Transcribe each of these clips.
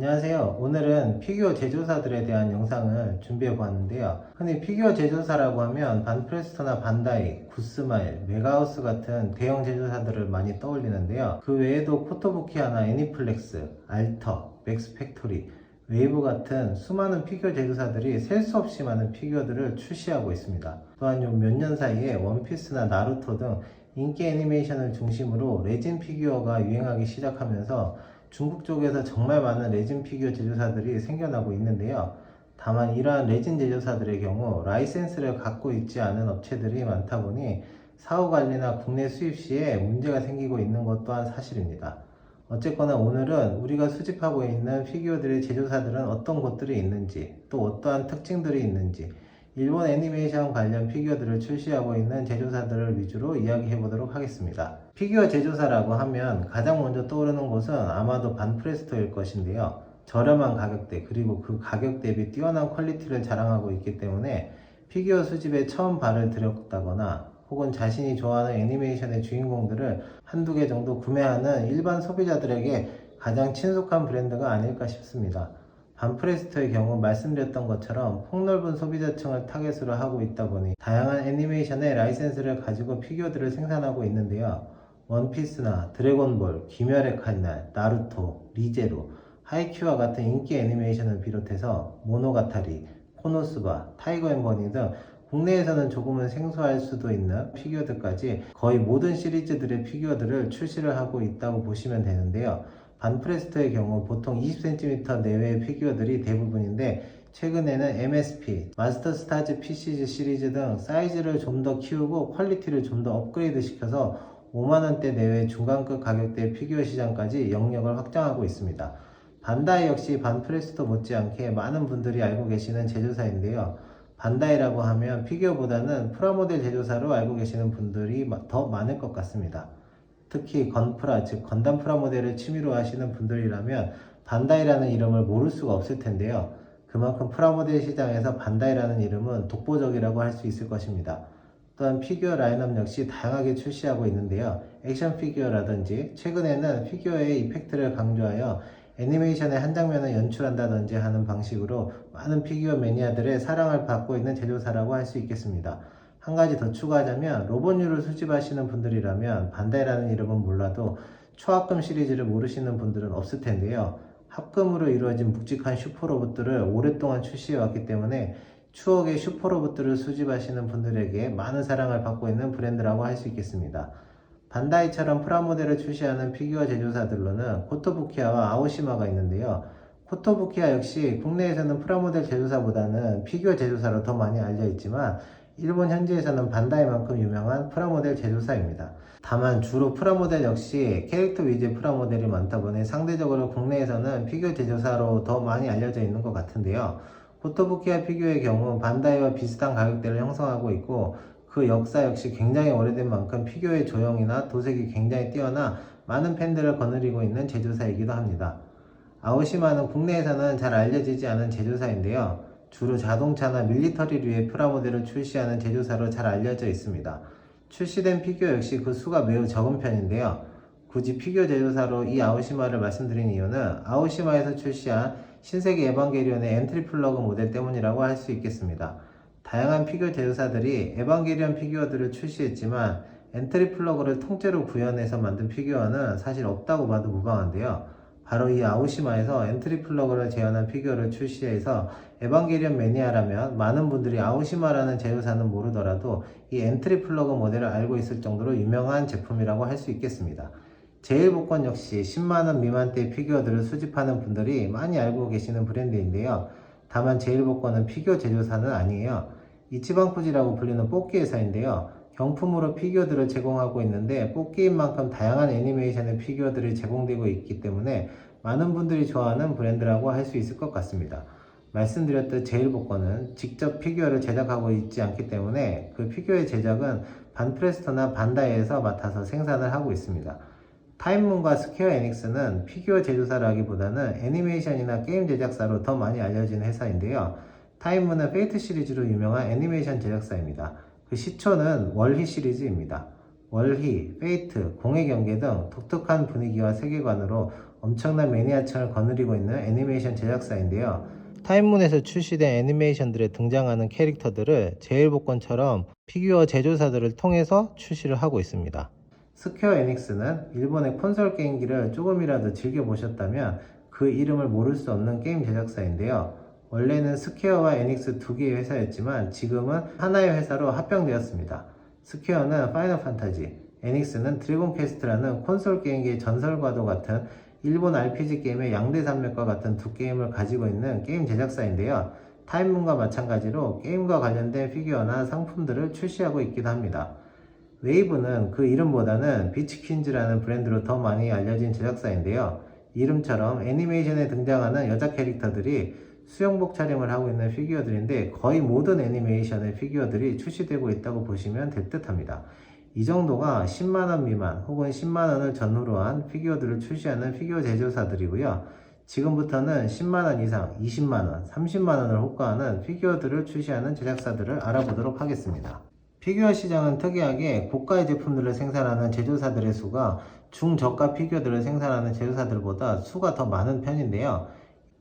안녕하세요. 오늘은 피규어 제조사들에 대한 영상을 준비해 보았는데요. 흔히 피규어 제조사라고 하면 반프레스토나 반다이, 구스마일, 메가하우스 같은 대형 제조사들을 많이 떠올리는데요. 그 외에도 코토부키아나 애니플렉스, 알터, 맥스팩토리, 웨이브 같은 수많은 피규어 제조사들이 셀 수 없이 많은 피규어들을 출시하고 있습니다. 또한 요 몇 년 사이에 원피스나 나루토 등 인기 애니메이션을 중심으로 레진 피규어가 유행하기 시작하면서 중국 쪽에서 정말 많은 레진 피규어 제조사들이 생겨나고 있는데요. 다만 이러한 레진 제조사들의 경우 라이센스를 갖고 있지 않은 업체들이 많다 보니 사후 관리나 국내 수입 시에 문제가 생기고 있는 것 또한 사실입니다. 어쨌거나 오늘은 우리가 수집하고 있는 피규어들의 제조사들은 어떤 곳들이 있는지, 또 어떠한 특징들이 있는지, 일본 애니메이션 관련 피규어들을 출시하고 있는 제조사들을 위주로 이야기해 보도록 하겠습니다. 피규어 제조사라고 하면 가장 먼저 떠오르는 곳은 아마도 반프레스토일 것인데요. 저렴한 가격대 그리고 그 가격 대비 뛰어난 퀄리티를 자랑하고 있기 때문에 피규어 수집에 처음 발을 들였다거나 혹은 자신이 좋아하는 애니메이션의 주인공들을 한두 개 정도 구매하는 일반 소비자들에게 가장 친숙한 브랜드가 아닐까 싶습니다. 반프레스토의 경우 말씀드렸던 것처럼 폭넓은 소비자층을 타겟으로 하고 있다 보니 다양한 애니메이션의 라이센스를 가지고 피규어들을 생산하고 있는데요. 원피스나 드래곤볼, 귀멸의 칼날, 나루토, 리제로, 하이큐와 같은 인기 애니메이션을 비롯해서 모노가타리, 코노스바, 타이거 앤 버니 등 국내에서는 조금은 생소할 수도 있는 피규어들까지 거의 모든 시리즈들의 피규어들을 출시를 하고 있다고 보시면 되는데요. 반프레스토의 경우 보통 20cm 내외의 피규어들이 대부분인데 최근에는 MSP, 마스터 스타즈 PCG 시리즈 등 사이즈를 좀 더 키우고 퀄리티를 좀 더 업그레이드 시켜서 5만원대 내외 중간급 가격대 피규어 시장까지 영역을 확장하고 있습니다. 반다이 역시 반프레스토 못지않게 많은 분들이 알고 계시는 제조사인데요. 반다이라고 하면 피규어보다는 프라모델 제조사로 알고 계시는 분들이 더 많을 것 같습니다. 특히 건프라, 즉 건담 프라모델을 취미로 하시는 분들이라면 반다이라는 이름을 모를 수가 없을 텐데요. 그만큼 프라모델 시장에서 반다이라는 이름은 독보적이라고 할 수 있을 것입니다. 또한 피규어 라인업 역시 다양하게 출시하고 있는데요. 액션 피규어라든지 최근에는 피규어의 이펙트를 강조하여 애니메이션의 한 장면을 연출한다든지 하는 방식으로 많은 피규어 매니아들의 사랑을 받고 있는 제조사라고 할 수 있겠습니다. 한 가지 더 추가하자면 로봇류를 수집하시는 분들이라면 반다이라는 이름은 몰라도 초합금 시리즈를 모르시는 분들은 없을 텐데요. 합금으로 이루어진 묵직한 슈퍼로봇들을 오랫동안 출시해왔기 때문에 추억의 슈퍼로봇들을 수집하시는 분들에게 많은 사랑을 받고 있는 브랜드라고 할 수 있겠습니다. 반다이처럼 프라모델을 출시하는 피규어 제조사들로는 코토부키아와 아오시마가 있는데요. 코토부키아 역시 국내에서는 프라모델 제조사보다는 피규어 제조사로 더 많이 알려 있지만 일본 현지에서는 반다이만큼 유명한 프라모델 제조사입니다. 다만 주로 프라모델 역시 캐릭터 위주의 프라모델이 많다 보니 상대적으로 국내에서는 피규어 제조사로 더 많이 알려져 있는 것 같은데요. 코토부키아 피규어의 경우 반다이와 비슷한 가격대를 형성하고 있고 그 역사 역시 굉장히 오래된 만큼 피규어의 조형이나 도색이 굉장히 뛰어나 많은 팬들을 거느리고 있는 제조사이기도 합니다. 아오시마는 국내에서는 잘 알려지지 않은 제조사인데요. 주로 자동차나 밀리터리류의 프라모델을 출시하는 제조사로 잘 알려져 있습니다. 출시된 피규어 역시 그 수가 매우 적은 편인데요. 굳이 피규어 제조사로 이 아오시마를 말씀드린 이유는 아오시마에서 출시한 신세계 에반게리온의 엔트리 플러그 모델 때문이라고 할 수 있겠습니다. 다양한 피규어 제조사들이 에반게리온 피규어들을 출시했지만 엔트리 플러그를 통째로 구현해서 만든 피규어는 사실 없다고 봐도 무방한데요. 바로 이 아오시마에서 엔트리 플러그를 재현한 피규어를 출시해서 에반게리온 매니아라면 많은 분들이 아오시마라는 제조사는 모르더라도 이 엔트리 플러그 모델을 알고 있을 정도로 유명한 제품이라고 할 수 있겠습니다. 제일복권 역시 10만원 미만대 피규어들을 수집하는 분들이 많이 알고 계시는 브랜드인데요. 다만 제일복권은 피규어 제조사는 아니에요. 이치방쿠지라고 불리는 뽑기 회사인데요. 경품으로 피규어들을 제공하고 있는데 뽑기인 만큼 다양한 애니메이션의 피규어들이 제공되고 있기 때문에 많은 분들이 좋아하는 브랜드라고 할 수 있을 것 같습니다. 말씀드렸듯 제일복권은 직접 피규어를 제작하고 있지 않기 때문에 그 피규어의 제작은 반프레스토나 반다이에서 맡아서 생산을 하고 있습니다. 타임문과 스퀘어 에닉스는 피규어 제조사라기보다는 애니메이션이나 게임 제작사로 더 많이 알려진 회사인데요. 타임문은 페이트 시리즈로 유명한 애니메이션 제작사입니다. 그 시초는 월희 시리즈입니다. 월희, 페이트, 공의 경계 등 독특한 분위기와 세계관으로 엄청난 매니아층을 거느리고 있는 애니메이션 제작사인데요. 타임문에서 출시된 애니메이션들에 등장하는 캐릭터들을 제일복권처럼 피규어 제조사들을 통해서 출시를 하고 있습니다. 스퀘어 에닉스는 일본의 콘솔 게임기를 조금이라도 즐겨보셨다면 그 이름을 모를 수 없는 게임 제작사인데요. 원래는 스퀘어와 에닉스 두 개의 회사였지만 지금은 하나의 회사로 합병되었습니다. 스퀘어는 파이널 판타지, 에닉스는 드래곤 퀘스트라는 콘솔 게임기의 전설과도 같은 일본 RPG 게임의 양대산맥과 같은 두 게임을 가지고 있는 게임 제작사인데요. 타임문과 마찬가지로 게임과 관련된 피규어나 상품들을 출시하고 있기도 합니다. 웨이브는 그 이름보다는 비치퀸즈라는 브랜드로 더 많이 알려진 제작사인데요. 이름처럼 애니메이션에 등장하는 여자 캐릭터들이 수영복 촬영을 하고 있는 피규어들인데 거의 모든 애니메이션의 피규어들이 출시되고 있다고 보시면 될 듯합니다. 이 정도가 10만원 미만 혹은 10만원을 전후로 한 피규어들을 출시하는 피규어 제조사들이고요. 지금부터는 10만원 이상, 20만원, 30만원을 호가하는 피규어들을 출시하는 제작사들을 알아보도록 하겠습니다. 피규어 시장은 특이하게 고가의 제품들을 생산하는 제조사들의 수가 중저가 피규어들을 생산하는 제조사들보다 수가 더 많은 편인데요.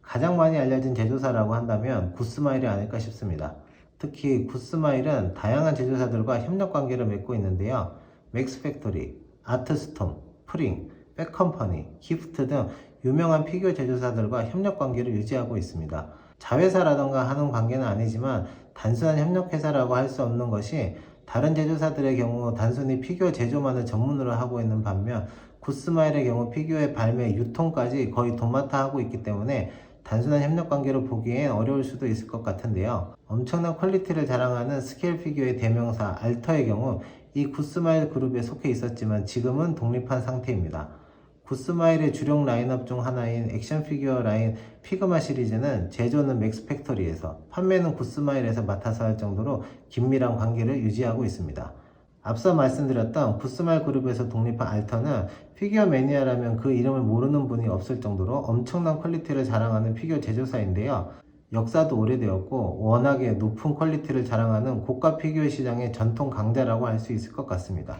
가장 많이 알려진 제조사라고 한다면 구스마일이 아닐까 싶습니다. 특히 구스마일은 다양한 제조사들과 협력 관계를 맺고 있는데요. 맥스팩토리, 아트스톰, 프링, 백컴퍼니, 기프트 등 유명한 피규어 제조사들과 협력 관계를 유지하고 있습니다. 자회사라던가 하는 관계는 아니지만 단순한 협력회사라고 할 수 없는 것이 다른 제조사들의 경우 단순히 피규어 제조만을 전문으로 하고 있는 반면 구스마일의 경우 피규어의 발매, 유통까지 거의 도맡아 하고 있기 때문에 단순한 협력관계로 보기엔 어려울 수도 있을 것 같은데요. 엄청난 퀄리티를 자랑하는 스케일 피규어의 대명사 알터의 경우 이 구스마일 그룹에 속해 있었지만 지금은 독립한 상태입니다. 구스마일의 주력 라인업 중 하나인 액션 피규어 라인 피그마 시리즈는 제조는 맥스팩토리에서, 판매는 구스마일에서 맡아서 할 정도로 긴밀한 관계를 유지하고 있습니다. 앞서 말씀드렸던 구스마일 그룹에서 독립한 알터는 피규어 매니아라면 그 이름을 모르는 분이 없을 정도로 엄청난 퀄리티를 자랑하는 피규어 제조사인데요. 역사도 오래되었고 워낙에 높은 퀄리티를 자랑하는 고가 피규어 시장의 전통 강자라고 할 수 있을 것 같습니다.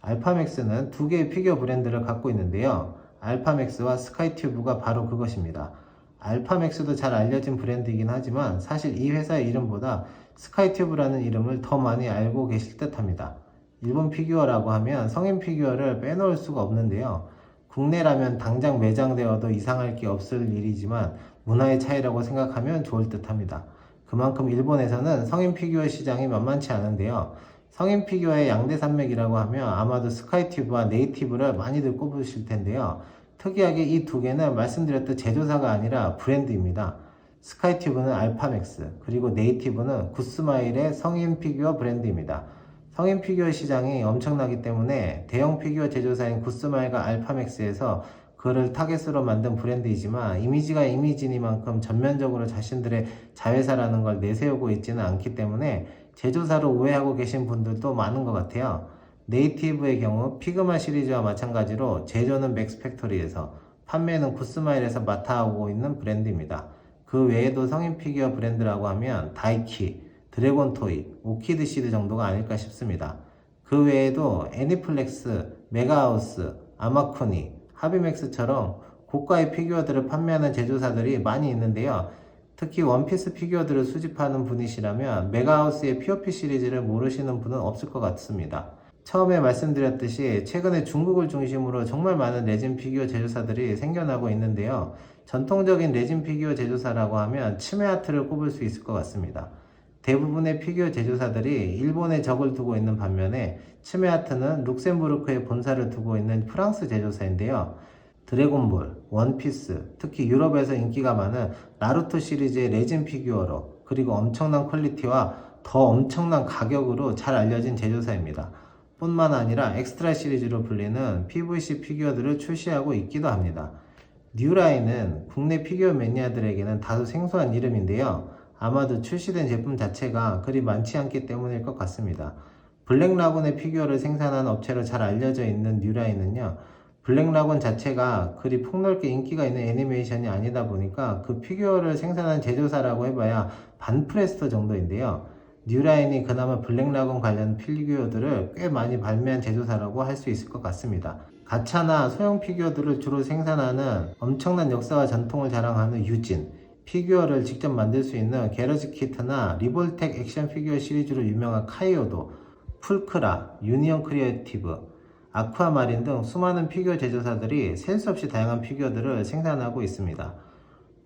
알파맥스는 두 개의 피규어 브랜드를 갖고 있는데요. 알파맥스와 스카이튜브가 바로 그것입니다. 알파맥스도 잘 알려진 브랜드이긴 하지만 사실 이 회사의 이름보다 스카이튜브라는 이름을 더 많이 알고 계실 듯 합니다. 일본 피규어라고 하면 성인 피규어를 빼놓을 수가 없는데요. 국내라면 당장 매장되어도 이상할 게 없을 일이지만 문화의 차이라고 생각하면 좋을 듯 합니다. 그만큼 일본에서는 성인 피규어 시장이 만만치 않은데요. 성인 피규어의 양대산맥이라고 하면 아마도 스카이튜브와 네이티브를 많이들 꼽으실 텐데요. 특이하게 이 두 개는 말씀드렸던 제조사가 아니라 브랜드입니다. 스카이튜브는 알파맥스, 그리고 네이티브는 구스마일의 성인 피규어 브랜드입니다. 성인 피규어 시장이 엄청나기 때문에 대형 피규어 제조사인 구스마일과 알파맥스에서 그를 타겟으로 만든 브랜드이지만 이미지가 이미지니만큼 전면적으로 자신들의 자회사라는 걸 내세우고 있지는 않기 때문에 제조사로 오해하고 계신 분들도 많은 것 같아요. 네이티브의 경우 피그마 시리즈와 마찬가지로 제조는 맥스팩토리에서, 판매는 구스마일에서 맡아오고 있는 브랜드입니다. 그 외에도 성인 피규어 브랜드라고 하면 다이키, 드래곤토이, 오키드시드 정도가 아닐까 싶습니다. 그 외에도 애니플렉스, 메가하우스, 아마쿠니, 하비맥스처럼 고가의 피규어들을 판매하는 제조사들이 많이 있는데요. 특히 원피스 피규어들을 수집하는 분이시라면 메가하우스의 POP 시리즈를 모르시는 분은 없을 것 같습니다. 처음에 말씀드렸듯이 최근에 중국을 중심으로 정말 많은 레진 피규어 제조사들이 생겨나고 있는데요. 전통적인 레진 피규어 제조사라고 하면 치메아트를 꼽을 수 있을 것 같습니다. 대부분의 피규어 제조사들이 일본에 적을 두고 있는 반면에 치메아트는 룩셈부르크에 본사를 두고 있는 프랑스 제조사인데요. 드래곤볼, 원피스, 특히 유럽에서 인기가 많은 나루토 시리즈의 레진 피규어로, 그리고 엄청난 퀄리티와 더 엄청난 가격으로 잘 알려진 제조사입니다. 뿐만 아니라 엑스트라 시리즈로 불리는 PVC 피규어들을 출시하고 있기도 합니다. 뉴라인은 국내 피규어 매니아들에게는 다소 생소한 이름인데요. 아마도 출시된 제품 자체가 그리 많지 않기 때문일 것 같습니다. 블랙라군의 피규어를 생산한 업체로 잘 알려져 있는 뉴라인은요, 블랙라군 자체가 그리 폭넓게 인기가 있는 애니메이션이 아니다 보니까 그 피규어를 생산한 제조사라고 해봐야 반프레스토 정도인데요. 뉴라인이 그나마 블랙라군 관련 피규어들을 꽤 많이 발매한 제조사라고 할 수 있을 것 같습니다. 가차나 소형 피규어들을 주로 생산하는 엄청난 역사와 전통을 자랑하는 유진, 피규어를 직접 만들 수 있는 게러지 키트나 리볼텍 액션 피규어 시리즈로 유명한 카이오도, 풀크라, 유니온 크리에이티브, 아쿠아마린 등 수많은 피규어 제조사들이 셀 수 없이 다양한 피규어들을 생산하고 있습니다.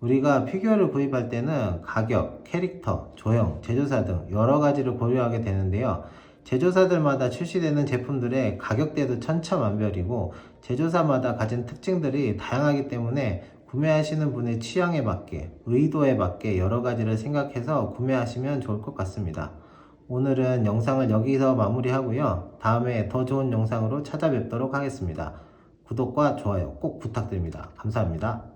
우리가 피규어를 구입할 때는 가격, 캐릭터, 조형, 제조사 등 여러 가지를 고려하게 되는데요. 제조사들마다 출시되는 제품들의 가격대도 천차만별이고 제조사마다 가진 특징들이 다양하기 때문에 구매하시는 분의 취향에 맞게, 의도에 맞게 여러 가지를 생각해서 구매하시면 좋을 것 같습니다. 오늘은 영상을 여기서 마무리하고요. 다음에 더 좋은 영상으로 찾아뵙도록 하겠습니다. 구독과 좋아요 꼭 부탁드립니다. 감사합니다.